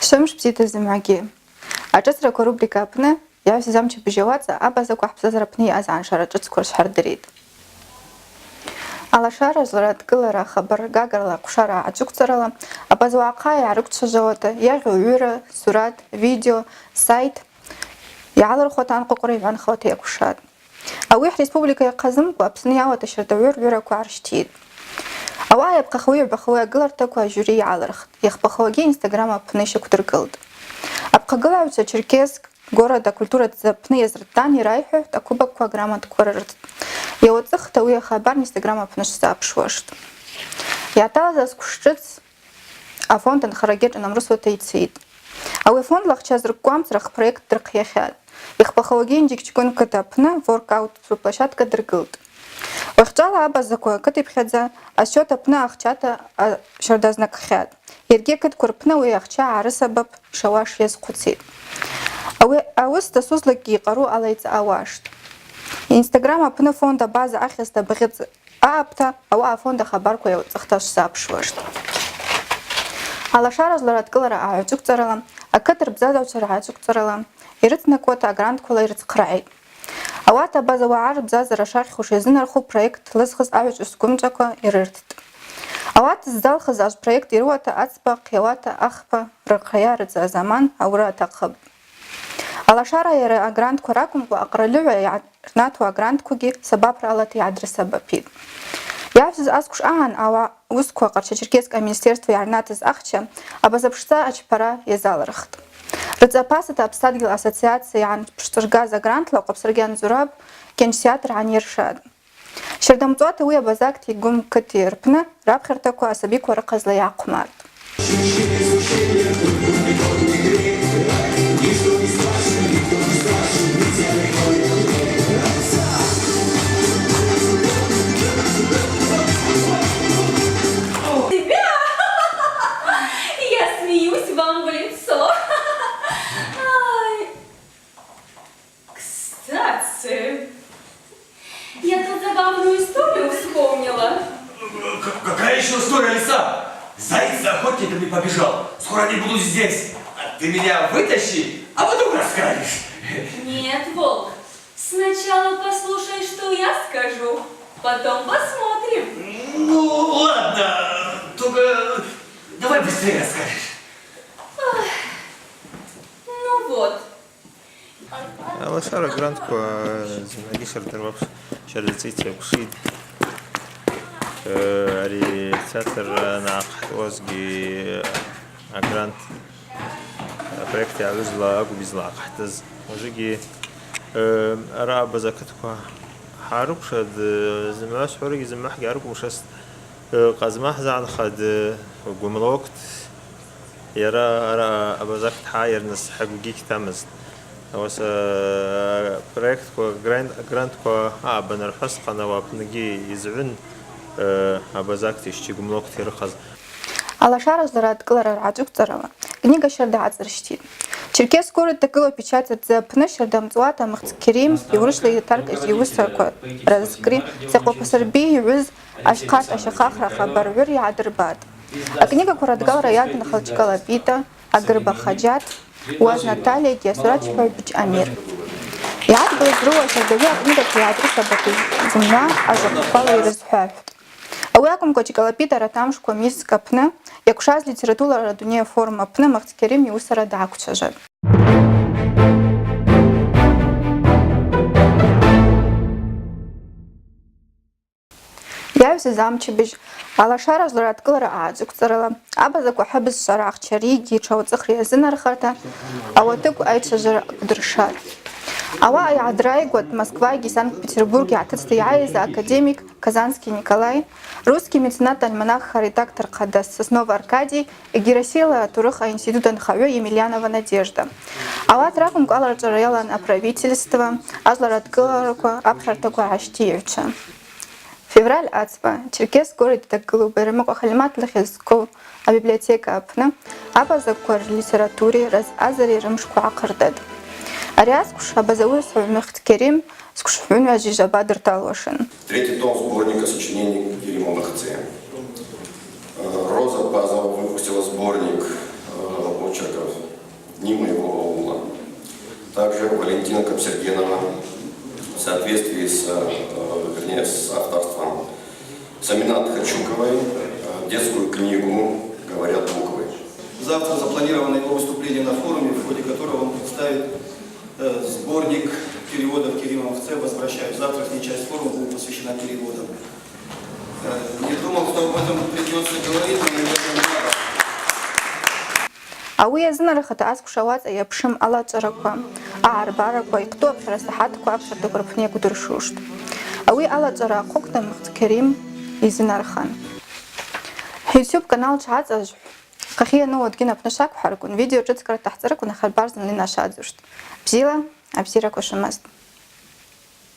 Шамш бзита зимаги. Аҿыцрақәа рубрика аҟны иаҩсыз амч бжьауаҵа абазақәа ҳԥсҭазаара аҟны иааз ааншара ҿыцқәа рҽҳардырит. Алашара зларадкылара ахабаргагарала аҟәшара аҿықәҵарала абазуааҟа иаарықәцәажәауата иаӷьу ҩыра, сурат, видео, сайт иаалырхуата анҟәаҟәара иҩанхауата иақәшат. Ауи ҳреспублика иахъазымкәа Аԥсны иауата шьардаҩы рҩырақәа ааршьҭит. Ауаа иаԥҟахауи иҩбахауи агыларҭақәа ажьури иаалырхт, иахԥахауагьы Инстаграм аҟны ишьақәдыргылт. Аԥхагылаҩцәа Черкесск город акультуратә аҟны иазырттан ираиҳәоит акәыбаққәа аграмотақәа рырҭ. Иауаҵыхт ауи ахабар Инстаграм аҟны шзаԥшуашт. Иаҭалаз азқәшҿыц афонд анхарагьы ҿанамрысуата ицит. Ауи афонд лахьча зыркәамҵрах проект дырхиахьат. Иахԥахауагьы Инџьықҷкәын қыҭа аҟны воркаут площадка дыргылт. Уахьчӏвала абазаква кытипхьадза асчет апны ахчата щардазнакхьат. Йаргьи акытква рпны ауи ахча гӏарысабап шауаш йазхъвыцить. Ауыс дасузлакӏгьи йкъару алайцӏгӏауаштӏ. Инстаграм апны фонд абаза ахьызта багъьыцӏ аъапта ауаъа афонд ахабарква йауацӏыхта швзапшуаштӏ. Алашара зларадкылара агӏвычӏвыквцӏарала, акыт рбзазагӏвчва ргӏачӏвыквцӏарала йрыцнакуата агрантквала йрыцхъргӏитӏ. Ауат абазауагӏа рбзазара шахьхуш йазынарху проект лызхыз агӏвычӏв сгвымчӏваква йрырттӏ. Ауат ззалхыз ажвпроект йрыуата ацӏба хъйауата ахпа рырхъая рыдза азаман аура атахъыпӏ. Алашара йара агрантква ракӏвымкӏва акъральыгӏва йгӏарнатуа агрантквагьи сабапралата йгӏадрысабапитӏ. Йагӏвзыз асквш агӏан ауа уысква Къарча-Черкесск аминистерство йгӏарнатыз ахча абазапшдза ачпара йазалырхтӏ. Рыдзапасата Аԥсадгьыл ассоциация йгӏанпшдзыргаз агрантла Къвапсрыгьан Зураб кенчтеатр гӏанйыршатӏ. Щардамцӏуата ауи абазакти Гвым кыти рпны рапхьартаква асабиква рыхъазла йгӏахъвмартӏ. Я смеюсь вам в лицо. Кстати, я тут забавную историю вспомнила. Какая еще история, Лиса? Заяц за охотниками побежал. Скоро не буду здесь. Ты меня вытащи, а потом расскажешь. Нет, Волк, сначала послушай, что я скажу, потом посмотрим. Ну, ладно, только давай быстрее расскажешь. Ну вот. Алашара грантква зимаги шардырвапш шардыцитра кушид ари театр наахтуазги агрант проект ялызла агубизла ахтаз ожиги ара базакатква حارقشد زماش حوري زماح جارك وشست قزماح زعن خد وقملوقت يرى أبازك حاير نس حقوقي كتامز وس проект كو جراند كو بنرحس قنا وابنجي يزعن أبازك تشتي قملوقت يرخز. Алашара зларадкылара ргӏачӏвыквцӏарала книга щарда гӏацӏырщтитӏ. Черкесск город дакылу печатадза апны щардамцӏуата Мыхцкерим йурышла йтаркӏыз йуысаква разкри закъвапасырби йгӏвыз Ашьхъат Ашьахахра хабаргӏвыр йгӏадырбатӏ. Акнигаква радгалра йадын Халчка Лапита, Агырба Хаджат, Уаз Натальягьи асуратчпагӏв Быч Амир. Йгӏадгылыз рыуа щардагӏвы акнигаква йгӏадрысабапыз зымгӏва ажвахъвала йрызхӏвахӏвтӏ. Ауи акӏвымкӏва Чкалапита аратамшква Минск апны йакӏвшаз литература дуней форум апны Мыхцкерим йуысара дгӏаквчважватӏ. Йагӏвзыз амчыбыжь Алашара зларадкылара агӏачӏвыквцӏарала абазаква хӏыбыз шварагъчаригьи тшауацӏыхра йазынархарта ауатыкв айчважвара акӏвдыршатӏ. Ауаъа йгӏадрайгватӏ Москвагьи Санкт-Петербургьи гӏатыцӏта йгӏайыз академик Казанский Николай, русский меценат альманах редактор Хадас Соснова Аркадий йгьи Российала атурых аинститут анхагӏвы Емельянова Надежда. Ауат ракӏвымкӏва аларчӏвара йалан аправительство ажвларадкылараква апхьартаква гӏащтийгӏвчва. Февраль ацӏба Черкесск город дакылу Байрамыкъва Хальмат Лыхьызков абиблиотека апны абазаква рлитератури разъазари рымшква гӏахъырдатӏ. Ари асквш абазауи Мыхцкерим сквшхӏвынгӏва жьыжьаба дырталуашын. Третий том сборника сочинений Кирилла Махце. Роза Пазова выпустила сборник очерков «Дни моего аула». Также Валентина Капсергенова в соответствии с авторством Саминат Хачуковой детскую книгу «Говорят буквы». Завтра запланировано его выступление на форуме, в ходе которого он представит сборник переводов Керимовца «Возвращаюсь». Завтрашняя часть форума будет посвящена переводам. Не думал, что об этом придется говорить, но, наверное, надо. Ауи азынарыхата аскушауац аиаԥшым алаҵәарақәа, аарбарақәа, иктәу аԥшра-асаҳаҭқәа аԥхьартәык рыԥхны иагәдыршушт. Ауи алаҵәара ахәықәта Мыхц Керим изынархан. Ҳ-YouTube канал ҽааҵажә хахьы иану адгьын аԥны шақәҳаргәын, видео ҿыцкра ҭаҳҵарыкәын, аха рбар зынли нашаӡушт. Бзиала, абзиарақәа шәымазт.